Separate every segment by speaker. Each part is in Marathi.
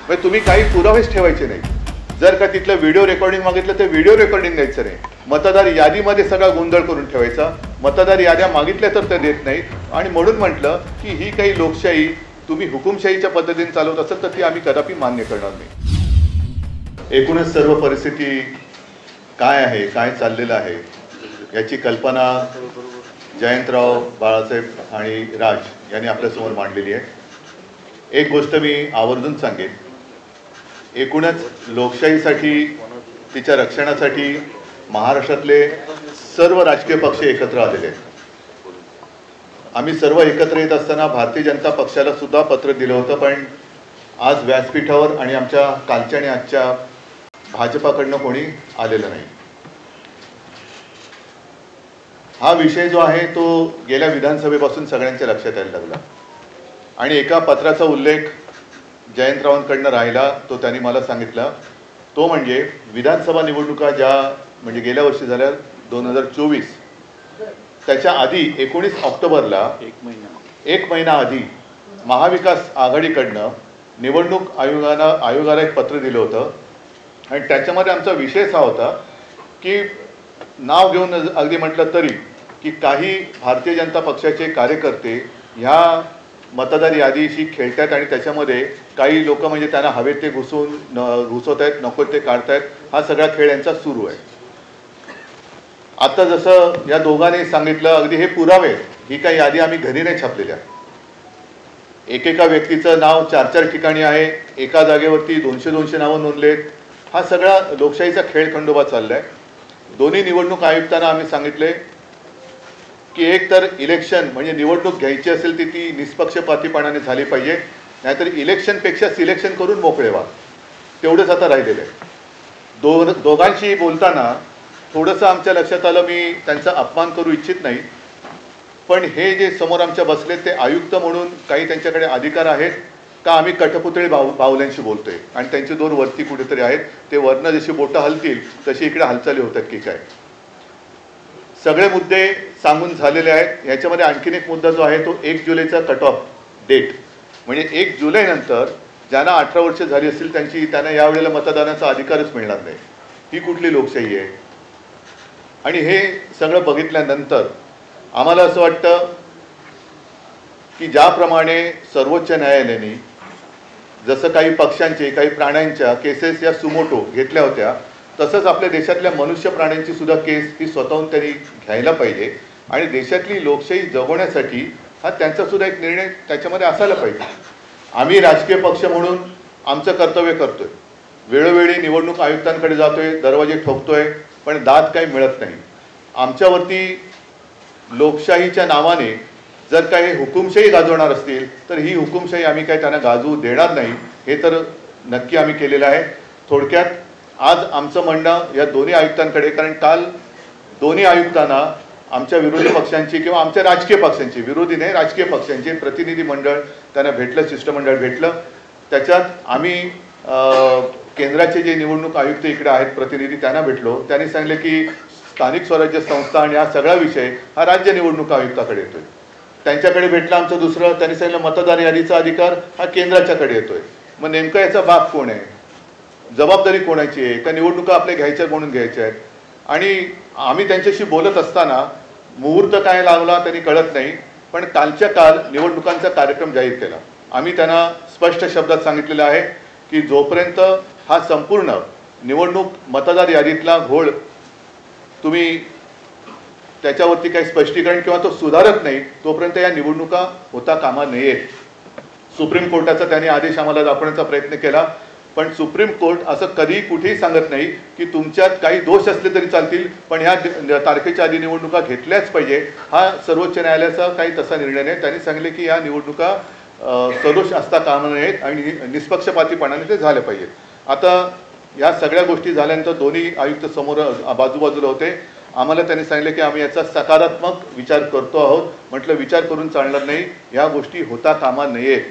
Speaker 1: म्हणजे तुम्ही काही पुरावेच ठेवायचे नाही। जर का तिथलं व्हिडिओ रेकॉर्डिंग मागितलं तर व्हिडिओ रेकॉर्डिंग द्यायचं नाही, मतदार यादीमध्ये सगळा गोंधळ करून ठेवायचा, मतदार याद्या मागितल्या तर ते देत नाहीत। आणि म्हणून म्हटलं की ही काही लोकशाही तुम्ही हुकुमशाहीच्या पद्धतीने चालवत असेल तर ती आम्ही कदापि मान्य करणार नाही। एकूणच सर्व परिस्थिती काय आहे, काय चाललेलं आहे याची कल्पना जयंतराव, बाळासाहेब आणि राज यांनी आपल्यासमोर मांडलेली आहे। एक गोष्ट मी आवर्जून सांगेन, एकूणच लोकशाहीसाठी, तिच्या रक्षणासाठी महाराष्ट्रातले सर्व राजकीय पक्ष एकत्र आलेले आहेत। आम्ही सर्व एकत्र येत असताना भारतीय जनता पक्षाला सुद्धा पत्र दिलं होतं, पण आज व्यासपीठावर आणि आमच्या कालच्या आणि आजच्या भाजपाकडनं कोणी आलेलं नाही। हा विषय जो आहे तो गेल्या विधानसभेपासून सगळ्यांच्या लक्षात यायला लागला आणि एका पत्राचा उल्लेख जयंतरावांकडनं राहिला, तो त्यांनी मला सांगितला। तो म्हणजे विधानसभा निवडणुका ज्या म्हणजे गेल्या वर्षी झाल्या 2024, त्याच्या आधी 19 ऑक्टोबरला एक महिना आधी महाविकास आघाडीकडनं निवडणूक आयोगाला एक पत्र दिलं होतं आणि त्याच्यामध्ये आमचा विषय हा होता की नाव घेऊन अगदी म्हटलं तरी की काही भारतीय जनता पक्षाचे कार्यकर्ते ह्या मतदार यादीशी खेळतात आणि त्याच्यामध्ये काही लोक म्हणजे त्यांना हवे ते घुसवत आहेत, नको ते काढतायत, हा सगळा खेळ यांचा सुरू आहे। आता जसं या दोघांनी सांगितलं, अगदी हे पुरावे, ही काही यादी आम्ही घरी नाही छापलेल्या, एकेका व्यक्तीचं नाव 4-4 ठिकाणी आहे, एका जागेवरती 200-200 नावं नोंदलेत, हा सगळा लोकशाहीचा खेळ खंडोबा चाललाय। दोन्ही निवडणूक आयुक्तांना आम्ही सांगितले की एक तर इलेक्शन म्हणजे निवडणूक घ्यायची असेल ती निष्पक्षपातीपणाने झाली पाहिजे, नाहीतर इलेक्शनपेक्षा सिलेक्शन करून मोकळे व्हा, तेवढंच आता राहिलेलं आहे। दोघांशी बोलताना थोडंसं आमच्या लक्षात आलं, मी त्यांचा अपमान करू इच्छित नाही, पण हे जे समोर आमच्या बसलेत ते आयुक्त म्हणून काही त्यांच्याकडे अधिकार आहेत का आम्ही कठपुतळी बाहुल्यांशी बोलतोय आणि त्यांचे दोन वरती कुठेतरी आहेत, ते वरनं जशी बोटं हलतील तशी इकडे हालचाली होतात की काय। सगळे मुद्दे सांगून झालेले आहेत। याच्यामध्ये आणखीन एक मुद्दा जो आहे तो 1 जुलैचा कट ऑफ डेट, म्हणजे 1 जुलै नंतर ज्यांना 18 वर्ष झाली असतील त्यांना यावेळेला मतदानाचा अधिकारच मिळणार नाही। ही कुठली लोकशाही आहे? आणि हे सगळं बघितल्यानंतर आम्हाला असं वाटतं की ज्याप्रमाणे सर्वोच्च न्यायालयाने जसं काही पक्षांचे, काही प्राण्यांच्या केसेस या सुमोटो घेतल्या होत्या, तसंच आपल्या देशातल्या मनुष्य प्राण्यांची सुद्धा केस ही स्वतःहून त्यांनी घ्यायला पाहिजे आणि देशातली लोकशाही जगवण्यासाठी हा त्यांचा सुद्धा एक निर्णय त्याच्यामध्ये असायला पाहिजे। आम्ही राजकीय पक्ष म्हणून आमचं कर्तव्य करतोय, वेळोवेळी निवडणूक आयुक्तांकडे जातोय, दरवाजे ठोकतोय, पण दाद काही मिळत नाही। आमच्यावरती लोकशाहीच्या नावाने जर का हे हुकुमशाही गाजवणार असतील तर ही हुकुमशाही आम्ही काही त्यांना गाजवू देणार नाही, हे तर नक्की आम्ही केलेलं आहे। थोडक्यात आज आमचं म्हणणं या दोन्ही आयुक्तांकडे, कारण काल दोन्ही आयुक्तांना आमच्या विरोधी पक्षांची किंवा आमच्या राजकीय पक्षांची, विरोधी नाही राजकीय पक्षांचे प्रतिनिधी मंडळ त्यांना भेटलं, शिष्टमंडळ भेटलं। त्याच्यात आम्ही केंद्राचे जे निवडणूक आयुक्त इकडे आहेत प्रतिनिधी त्यांना भेटलो, त्यांनी सांगितले की स्थानिक स्वराज्य संस्था आणि हा सगळा विषय हा राज्य निवडणूक आयुक्ताकडे येतोय। त्यांच्याकडे भेटलं आमचं दुसरं, त्यांनी सांगितलं मतदार यादीचा अधिकार हा केंद्राच्याकडे येतोय। मग नेमका याचा बाप कोण आहे, जबाबदारी कोणाची आहे, का निवडणुका आपल्या घ्यायच्या म्हणून घ्यायच्या आहेत? आणि आम्ही त्यांच्याशी बोलत असताना मुहूर्त काय लावला त्यांनी कळत नाही, पण कालच्या काल निवडणुकांचा कार्यक्रम जाहीर केला। आम्ही त्यांना स्पष्ट शब्दात सांगितलेलं आहे की जोपर्यंत हा संपूर्ण निवडणूक मतदार यादीतला घोळ तुम्ही त्याच्यावरती काही स्पष्टीकरण किंवा तो सुधारत नाही तोपर्यंत या निवडणुका होता कामा नयेत। सुप्रीम कोर्टाचा त्यांनी आदेश आम्हाला दाखवण्याचा प्रयत्न केला, पण सुप्रीम कोर्ट असं कधी कुठेही सांगत नाही की तुमच्यात काही दोष असले तरी चालतील, पण ह्या तारखेच्या आधी निवडणुका घेतल्याच पाहिजे, हा सर्वोच्च न्यायालयाचा काही तसा निर्णय नाही। त्यांनी सांगितले की या निवडणुका सदोष असता कामा नयेत आणि निष्पक्षपातीपणाने ते झाले पाहिजेत। आता या सगळ्या गोष्टी झाल्यानंतर दोन्ही आयुक्त समोर बाजूबाजूला होते, आम्हाला त्यांनी सांगितले की आम्ही याचा सकारात्मक विचार करतो आहोत। म्हटलं विचार करून चालणार नाही, या गोष्टी होता कामा नयेत,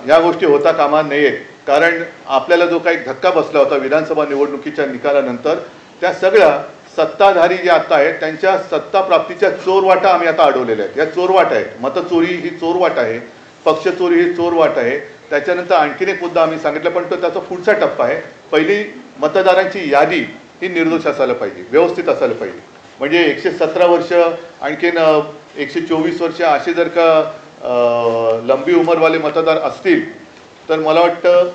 Speaker 1: या गोष्टी होता कामा नयेत, कारण आपल्याला जो काही धक्का बसला होता विधानसभा निवडणुकीच्या निकालानंतर, त्या सगळ्या सत्ताधारी जे आता आहेत त्यांच्या सत्ता प्राप्तीच्या चोरवाटा आम्ही आता अडवलेल्या आहेत। या चोरवाटा आहेत, मतचोरी ही चोरवाट आहे, पक्षचोरी ही चोरवाट आहे, त्याच्यानंतर आणखीन एक मुद्दा आम्ही सांगितला, पण तो त्याचा पुढचा टप्पा आहे. पहिली मतदारांची यादी ही निर्दोष असायला पाहिजे, व्यवस्थित असायला पाहिजे. म्हणजे 117 वर्ष आणखीन 124 वर्ष असे जर का लंबी उमरवाले मतदार असतील तर मला वाटतं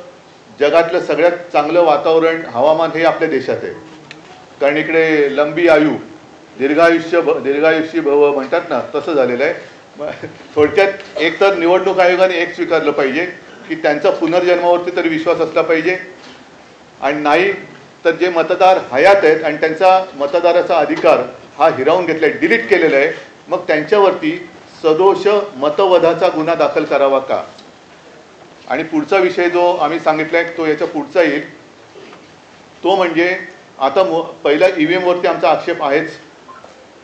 Speaker 1: जगातलं सगळ्यात चांगलं वातावरण, हवामान हे आपल्या देशात आहे. कारण इकडे लंबी आयु, दीर्घायुष्य भव म्हणतात ना, तसं झालेलं आहे. थोडक्यात एक तर निवडणूक आयोगाने एक स्वीकारलं पाहिजे की त्यांचा पुनर्जन्मावरती तरी विश्वास असला पाहिजे, आणि नाही तर जे मतदार हयात आहेत आणि त्यांचा मतदाराचा अधिकार हा हिरावून घेतला आहे, डिलीट केलेला आहे, मग त्यांच्यावरती सदोष मतवधाचा गुन्हा दाखल करावा का. आणि पुढचा विषय जो आम्ही सांगितला आहे तो याच्या पुढचा येईल, तो म्हणजे आता पहिला EVM वरती आमचा आक्षेप आहेच.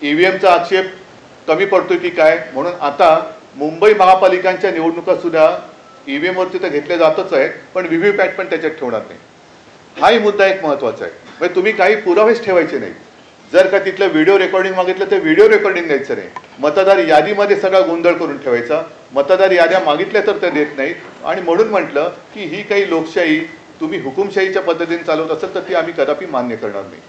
Speaker 1: EVMचा आक्षेप कमी पडतोय की काय, म्हणून आता मुंबई महापालिकांच्या निवडणुका सुद्धा EVM वरती तर घेतल्या जातच आहेत, पण VVPAT पण त्याच्यात ठेवणार नाही. हाही मुद्दा एक महत्त्वाचा आहे. म्हणजे तुम्ही काही पुरावेच ठेवायचे नाही. जर का तिथलं व्हिडिओ रेकॉर्डिंग मागितलं तर व्हिडिओ रेकॉर्डिंग द्यायचं नाही. मतदार यादीमध्ये सगळा गोंधळ करून ठेवायचा. मतदार याद्या मागितल्या तर ते देत नाहीत. आणि म्हणून म्हटलं की ही काही लोकशाही तुम्ही हुकुमशाहीच्या पद्धतीने चालवत असेल तर ती आम्ही कदापि मान्य करणार नाही.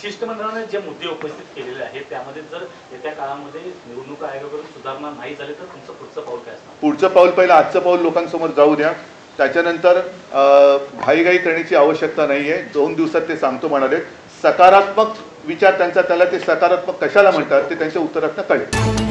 Speaker 2: शिष्टमंडळाने जे मुद्दे उपस्थित केलेले आहेत त्यामध्ये जर येत्या काळामध्ये निवडणूक आयोगाकडून सुधारणा नाही झाली तर तुमचं पुढचं पाऊल काय असणार?
Speaker 1: पुढचं पाऊल पहिलं आजचं पाऊल लोकांसमोर जाऊ द्या. त्याच्यानंतर घाईघाई करण्याची आवश्यकता नाही आहे. 2 दिवसात ते सांगतो म्हणाले. सकारात्मक विचार त्यांचा, त्याला ते सकारात्मक कशाला म्हणतात ते त्यांच्या उत्तरातनं कळेल.